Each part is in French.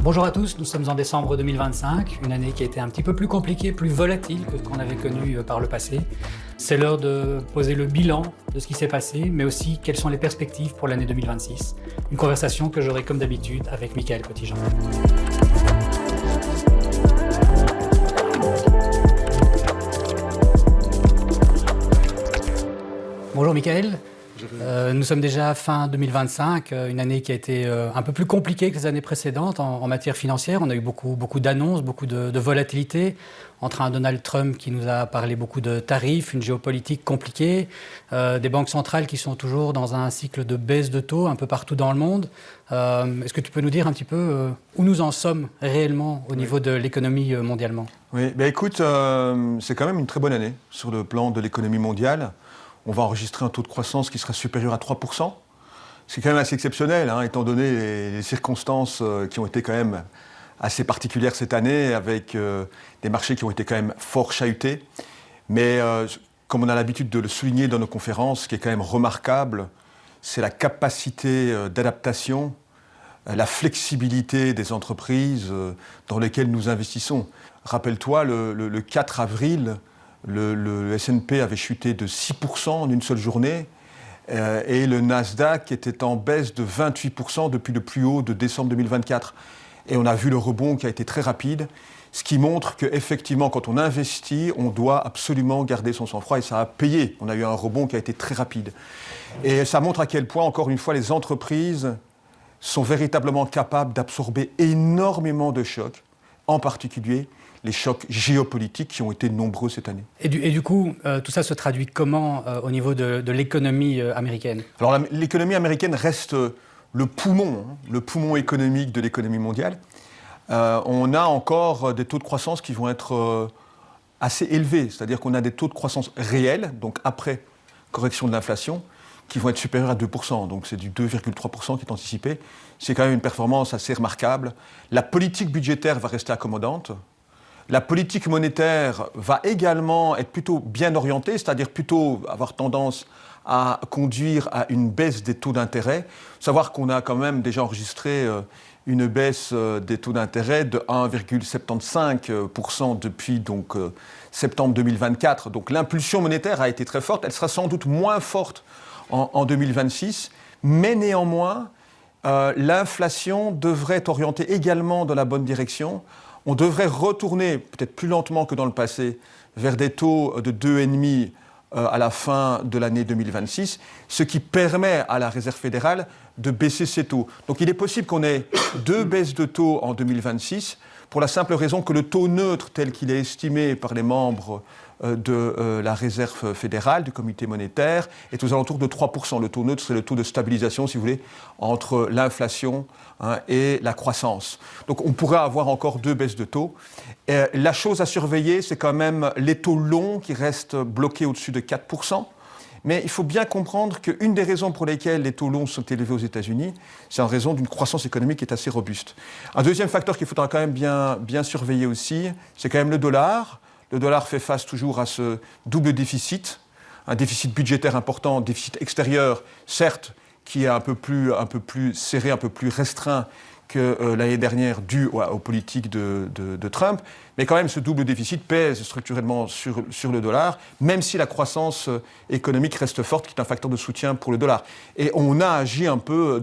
Bonjour à tous, nous sommes en décembre 2025, une année qui a été un petit peu plus compliquée, plus volatile que ce qu'on avait connu par le passé. C'est l'heure de poser le bilan de ce qui s'est passé, mais aussi quelles sont les perspectives pour l'année 2026. Une conversation que j'aurai comme d'habitude avec Michael Cottijean. Bonjour Michael. Nous sommes déjà fin 2025, une année qui a été un peu plus compliquée que les années précédentes en matière financière. On a eu beaucoup d'annonces, beaucoup de volatilité, entre un Donald Trump qui nous a parlé beaucoup de tarifs, une géopolitique compliquée, des banques centrales qui sont toujours dans un cycle de baisse de taux un peu partout dans le monde. Est-ce que tu peux nous dire un petit peu où nous en sommes réellement au niveau de l'économie mondialement ? Oui, écoute, c'est quand même une très bonne année sur le plan de l'économie mondiale. On va enregistrer un taux de croissance qui sera supérieur à 3%. C'est quand même assez exceptionnel, étant donné les circonstances qui ont été quand même assez particulières cette année, avec des marchés qui ont été quand même fort chahutés. Mais comme on a l'habitude de le souligner dans nos conférences, ce qui est quand même remarquable, c'est la capacité d'adaptation, la flexibilité des entreprises dans lesquelles nous investissons. Rappelle-toi, le 4 avril, le S&P avait chuté de 6% en une seule journée et le Nasdaq était en baisse de 28% depuis le plus haut de décembre 2024. Et on a vu le rebond qui a été très rapide, ce qui montre qu'effectivement, quand on investit, on doit absolument garder son sang-froid et ça a payé. On a eu un rebond qui a été très rapide. Et ça montre à quel point, encore une fois, les entreprises sont véritablement capables d'absorber énormément de chocs, en particulier les chocs géopolitiques qui ont été nombreux cette année. Et du coup, tout ça se traduit comment au niveau de l'économie américaine ? Alors l'économie américaine reste le poumon économique de l'économie mondiale. On a encore des taux de croissance qui vont être assez élevés, c'est-à-dire qu'on a des taux de croissance réels, donc après correction de l'inflation, qui vont être supérieurs à 2%. Donc c'est du 2,3% qui est anticipé. C'est quand même une performance assez remarquable. La politique budgétaire va rester accommodante. La politique monétaire va également être plutôt bien orientée, c'est-à-dire plutôt avoir tendance à conduire à une baisse des taux d'intérêt. Savoir qu'on a quand même déjà enregistré une baisse des taux d'intérêt de 1,75% depuis septembre 2024. Donc l'impulsion monétaire a été très forte. Elle sera sans doute moins forte en 2026, mais néanmoins, l'inflation devrait être orientée également dans la bonne direction. On devrait retourner, peut-être plus lentement que dans le passé, vers des taux de 2,5 à la fin de l'année 2026, ce qui permet à la Réserve fédérale de baisser ses taux. Donc il est possible qu'on ait 2 baisses de taux en 2026, pour la simple raison que le taux neutre, tel qu'il est estimé par les membres de la Réserve fédérale, du comité monétaire, est aux alentours de 3%. Le taux neutre, c'est le taux de stabilisation, si vous voulez, entre l'inflation et la croissance. Donc on pourrait avoir encore 2 baisses de taux. La chose à surveiller, c'est quand même les taux longs qui restent bloqués au-dessus de 4%. Mais il faut bien comprendre qu'une des raisons pour lesquelles les taux longs sont élevés aux États-Unis, c'est en raison d'une croissance économique qui est assez robuste. Un deuxième facteur qu'il faudra quand même bien surveiller aussi, c'est quand même le dollar. Le dollar fait face toujours à ce double déficit, un déficit budgétaire important, un déficit extérieur, certes, qui est un peu plus serré, un peu plus restreint que l'année dernière, dû aux politiques de Trump. Mais quand même, ce double déficit pèse structurellement sur le dollar, même si la croissance économique reste forte, qui est un facteur de soutien pour le dollar. Et on a agi un peu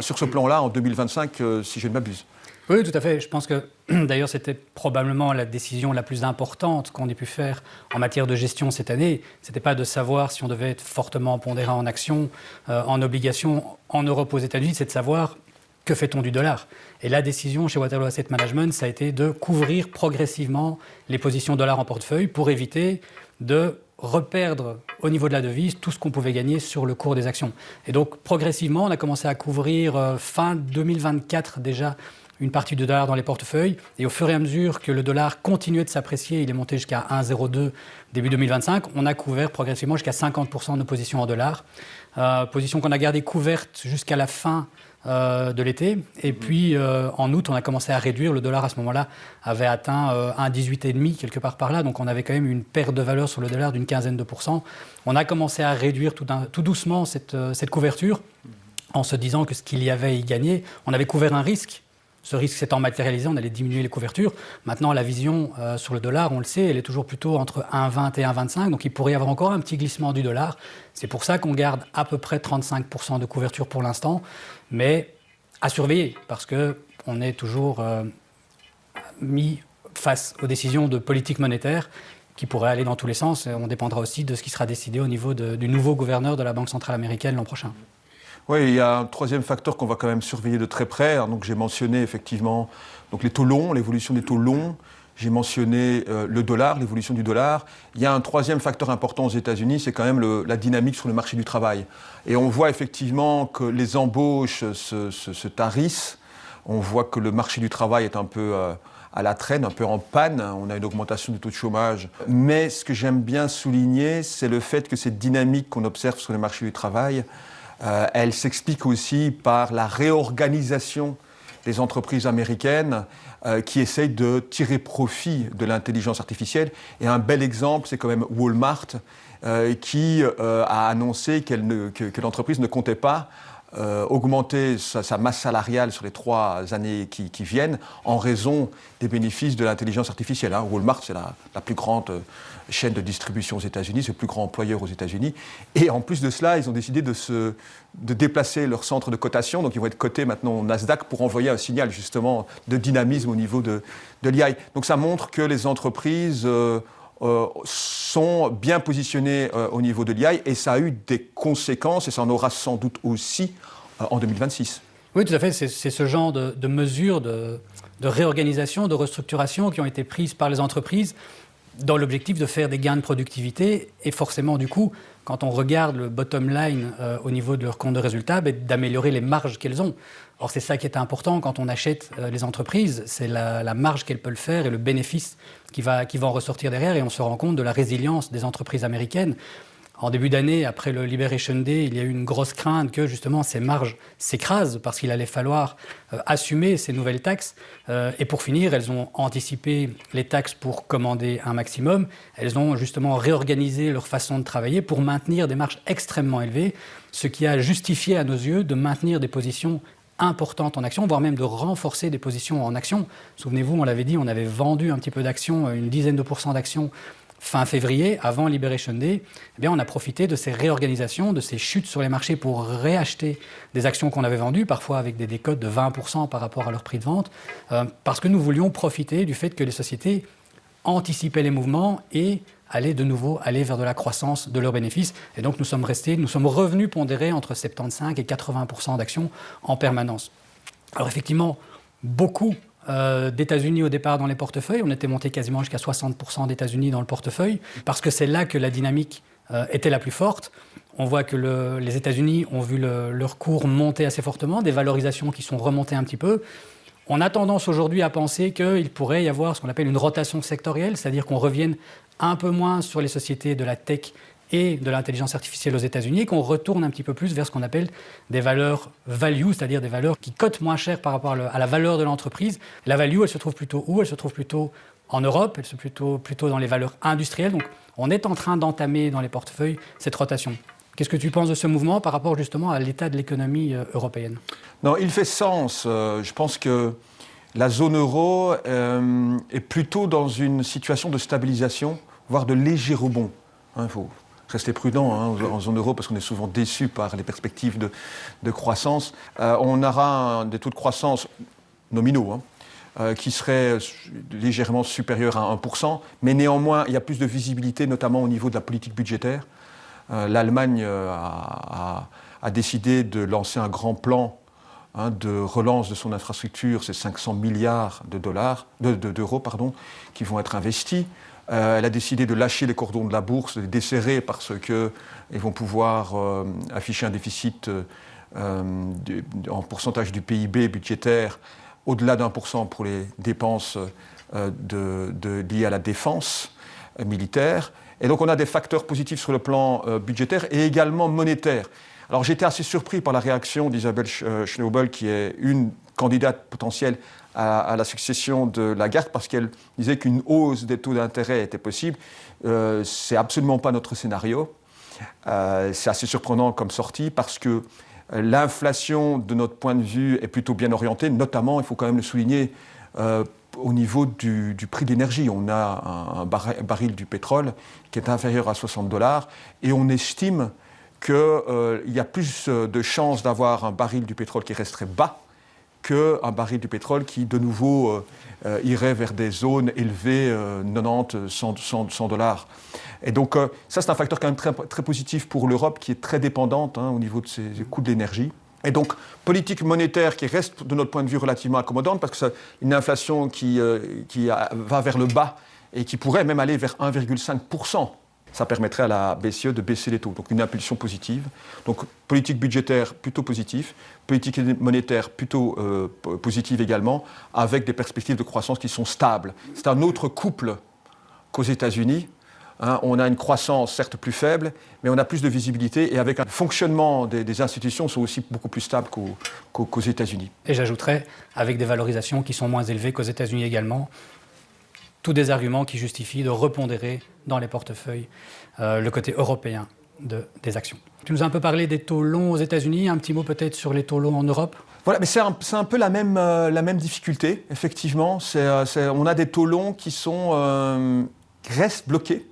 sur ce plan-là en 2025, si je ne m'abuse. Oui, tout à fait. Je pense que, d'ailleurs, c'était probablement la décision la plus importante qu'on ait pu faire en matière de gestion cette année. Ce n'était pas de savoir si on devait être fortement pondéré en actions, en obligations, en Europe, aux États-Unis, c'est de savoir que fait-on du dollar. Et la décision chez Waterloo Asset Management, ça a été de couvrir progressivement les positions dollars en portefeuille pour éviter de reperdre au niveau de la devise tout ce qu'on pouvait gagner sur le cours des actions. Et donc, progressivement, on a commencé à couvrir fin 2024 déjà une partie de dollar dans les portefeuilles. Et au fur et à mesure que le dollar continuait de s'apprécier, il est monté jusqu'à 1,02 début 2025, on a couvert progressivement jusqu'à 50% de nos positions en dollars. Position qu'on a gardée couverte jusqu'à la fin de l'été. Et puis, en août, on a commencé à réduire. Le dollar, à ce moment-là, avait atteint 1,18,5, quelque part par là. Donc, on avait quand même une perte de valeur sur le dollar d'une quinzaine de pourcents. On a commencé à réduire tout doucement cette couverture en se disant que ce qu'il y avait à y gagner, on avait couvert un risque ce risque s'étant matérialisé, on allait diminuer les couvertures. Maintenant, la vision sur le dollar, on le sait, elle est toujours plutôt entre 1,20 et 1,25, donc il pourrait y avoir encore un petit glissement du dollar. C'est pour ça qu'on garde à peu près 35% de couverture pour l'instant, mais à surveiller, parce qu'on est toujours mis face aux décisions de politique monétaire qui pourraient aller dans tous les sens. On dépendra aussi de ce qui sera décidé au niveau du nouveau gouverneur de la Banque centrale américaine l'an prochain. Oui, il y a un troisième facteur qu'on va quand même surveiller de très près. Donc, j'ai mentionné effectivement donc les taux longs, l'évolution des taux longs. J'ai mentionné le dollar, l'évolution du dollar. Il y a un troisième facteur important aux États-Unis, c'est quand même la dynamique sur le marché du travail. Et on voit effectivement que les embauches se tarissent. On voit que le marché du travail est un peu à la traîne, un peu en panne. On a une augmentation du taux de chômage. Mais ce que j'aime bien souligner, c'est le fait que cette dynamique qu'on observe sur le marché du travail, elle s'explique aussi par la réorganisation des entreprises américaines qui essayent de tirer profit de l'intelligence artificielle. Et un bel exemple, c'est quand même Walmart qui a annoncé que l'entreprise ne comptait pas augmenter sa masse salariale sur les 3 années qui viennent en raison des bénéfices de l'intelligence artificielle. Walmart, c'est la plus grande chaîne de distribution aux États-Unis, c'est le plus grand employeur aux États-Unis. Et en plus de cela, ils ont décidé de déplacer leur centre de cotation. Donc ils vont être cotés maintenant au Nasdaq pour envoyer un signal justement de dynamisme au niveau de l'IA. Donc ça montre que les entreprises sont bien positionnés au niveau de l'IA et ça a eu des conséquences et ça en aura sans doute aussi en 2026. Oui, tout à fait. C'est ce genre de mesures de réorganisation, de restructuration qui ont été prises par les entreprises dans l'objectif de faire des gains de productivité et forcément du coup, quand on regarde le bottom line au niveau de leur compte de résultat, d'améliorer les marges qu'elles ont. Or, c'est ça qui est important quand on achète les entreprises, c'est la marge qu'elles peuvent faire et le bénéfice qui va en ressortir derrière. Et on se rend compte de la résilience des entreprises américaines. En début d'année, après le Liberation Day, il y a eu une grosse crainte que justement ces marges s'écrasent parce qu'il allait falloir assumer ces nouvelles taxes. Et pour finir, elles ont anticipé les taxes pour commander un maximum. Elles ont justement réorganisé leur façon de travailler pour maintenir des marges extrêmement élevées, ce qui a justifié à nos yeux de maintenir des positions importantes en action, voire même de renforcer des positions en action. Souvenez-vous, on l'avait dit, on avait vendu un petit peu d'actions, une dizaine de pourcents d'actions fin février, avant Liberation Day. Eh bien, on a profité de ces réorganisations, de ces chutes sur les marchés pour réacheter des actions qu'on avait vendues, parfois avec des décotes de 20% par rapport à leur prix de vente, parce que nous voulions profiter du fait que les sociétés anticipaient les mouvements et allaient de nouveau vers de la croissance de leurs bénéfices. Et donc nous sommes revenus pondérer entre 75 et 80% d'actions en permanence. Alors effectivement, beaucoup d'États-Unis au départ dans les portefeuilles. On était monté quasiment jusqu'à 60% d'États-Unis dans le portefeuille, parce que c'est là que la dynamique était la plus forte. On voit que les États-Unis ont vu leur cours monter assez fortement, des valorisations qui sont remontées un petit peu. On a tendance aujourd'hui à penser qu'il pourrait y avoir ce qu'on appelle une rotation sectorielle, c'est-à-dire qu'on revienne un peu moins sur les sociétés de la tech et de l'intelligence artificielle aux États-Unis, et qu'on retourne un petit peu plus vers ce qu'on appelle des valeurs value, c'est-à-dire des valeurs qui cotent moins cher par rapport à la valeur de l'entreprise. La value, elle se trouve plutôt où ? Elle se trouve plutôt en Europe, elle se trouve plutôt dans les valeurs industrielles. Donc on est en train d'entamer dans les portefeuilles cette rotation. Qu'est-ce que tu penses de ce mouvement par rapport justement à l'état de l'économie européenne ? Non, il fait sens. Je pense que la zone euro est plutôt dans une situation de stabilisation, voire de léger rebond. Il faut rester prudent en zone euro parce qu'on est souvent déçu par les perspectives de croissance. On aura des taux de croissance nominaux qui seraient légèrement supérieurs à 1%, mais néanmoins, il y a plus de visibilité, notamment au niveau de la politique budgétaire. L'Allemagne a décidé de lancer un grand plan de relance de son infrastructure, c'est 500 milliards d'euros qui vont être investis. Elle a décidé de lâcher les cordons de la bourse, de les desserrer parce qu'ils vont pouvoir afficher un déficit en pourcentage du PIB budgétaire au-delà d'1% pour les dépenses liées à la défense militaire. Et donc on a des facteurs positifs sur le plan budgétaire et également monétaire. Alors j'étais assez surpris par la réaction d'Isabelle Schnabel, qui est une candidate potentielle à la succession de Lagarde, parce qu'elle disait qu'une hausse des taux d'intérêt était possible. C'est absolument pas notre scénario. C'est assez surprenant comme sortie, parce que L'inflation, de notre point de vue, est plutôt bien orientée, notamment, il faut quand même le souligner, au niveau du prix de l'énergie. On a un baril du pétrole qui est inférieur à $60 et on estime qu'il y a plus de chances d'avoir un baril du pétrole qui resterait bas qu'un baril du pétrole qui, de nouveau, irait vers des zones élevées, 90, 100 $. Et donc, ça, c'est un facteur quand même très, très positif pour l'Europe, qui est très dépendante au niveau de ses coûts de l'énergie. Et donc, politique monétaire qui reste, de notre point de vue, relativement accommodante, parce que c'est une inflation qui va vers le bas et qui pourrait même aller vers 1,5%. Ça permettrait à la BCE de baisser les taux, donc une impulsion positive. Donc, politique budgétaire plutôt positive, politique monétaire plutôt positive également, avec des perspectives de croissance qui sont stables. C'est un autre couple qu'aux États-Unis. On a une croissance certes plus faible, mais on a plus de visibilité et avec un fonctionnement des institutions sont aussi beaucoup plus stables qu'aux États-Unis. Et j'ajouterais, avec des valorisations qui sont moins élevées qu'aux États-Unis également, tous des arguments qui justifient de repondérer dans les portefeuilles le côté européen des actions. Tu nous as un peu parlé des taux longs aux États-Unis, un petit mot peut-être sur les taux longs en Europe ? Voilà, mais c'est un peu la même difficulté, effectivement. On a des taux longs qui restent bloqués.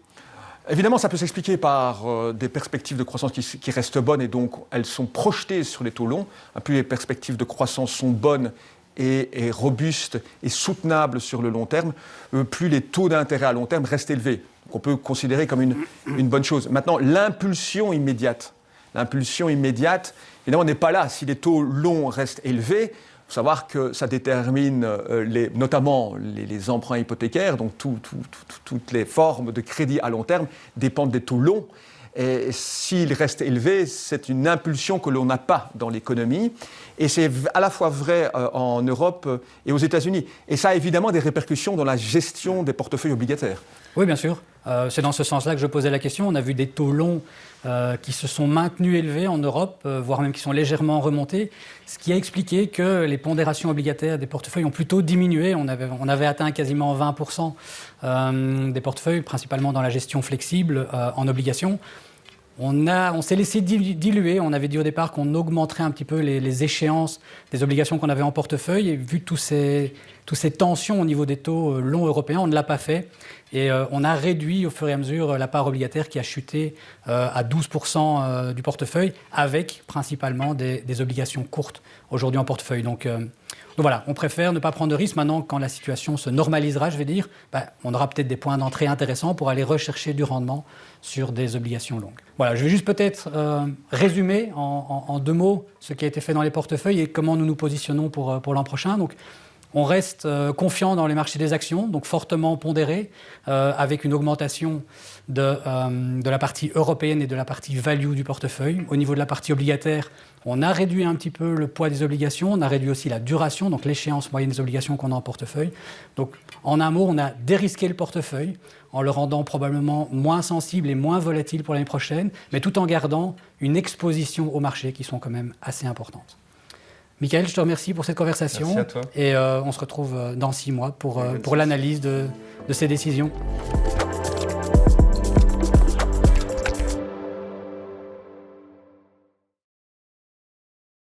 Évidemment, ça peut s'expliquer par des perspectives de croissance qui restent bonnes et donc elles sont projetées sur les taux longs. Plus les perspectives de croissance sont bonnes et robustes et soutenables sur le long terme, plus les taux d'intérêt à long terme restent élevés. Donc on peut considérer comme une bonne chose. Maintenant, l'impulsion immédiate, évidemment, n'est pas là. Si les taux longs restent élevés, il faut savoir que ça détermine notamment les emprunts hypothécaires, donc toutes les formes de crédit à long terme dépendent des taux longs. Et s'ils restent élevés, c'est une impulsion que l'on n'a pas dans l'économie. Et c'est à la fois vrai en Europe et aux États-Unis. Et ça a évidemment des répercussions dans la gestion des portefeuilles obligataires. Oui, bien sûr. C'est dans ce sens-là que je posais la question. On a vu des taux longs qui se sont maintenus élevés en Europe, voire même qui sont légèrement remontés, ce qui a expliqué que les pondérations obligataires des portefeuilles ont plutôt diminué. On avait atteint quasiment 20% des portefeuilles, principalement dans la gestion flexible en obligations. On s'est laissé diluer. On avait dit au départ qu'on augmenterait un petit peu les échéances des obligations qu'on avait en portefeuille. Et vu toutes ces tensions au niveau des taux longs européens, on ne l'a pas fait. Et on a réduit au fur et à mesure la part obligataire qui a chuté à 12% du portefeuille, avec principalement des obligations courtes aujourd'hui en portefeuille. Donc voilà, on préfère ne pas prendre de risques. Maintenant, quand la situation se normalisera, je vais dire, on aura peut-être des points d'entrée intéressants pour aller rechercher du rendement sur des obligations longues. Voilà, je vais juste peut-être résumer en 2 mots ce qui a été fait dans les portefeuilles et comment nous nous positionnons pour l'an prochain. Donc, on reste confiant dans les marchés des actions, donc fortement pondéré, avec une augmentation de la partie européenne et de la partie value du portefeuille. Au niveau de la partie obligataire, on a réduit un petit peu le poids des obligations, on a réduit aussi la duration, donc l'échéance moyenne des obligations qu'on a en portefeuille. Donc, en un mot, on a dérisqué le portefeuille en le rendant probablement moins sensible et moins volatile pour l'année prochaine, mais tout en gardant une exposition aux marchés qui sont quand même assez importantes. Michael, je te remercie pour cette conversation. Merci à toi. Et on se retrouve dans 6 mois pour l'analyse de ces décisions.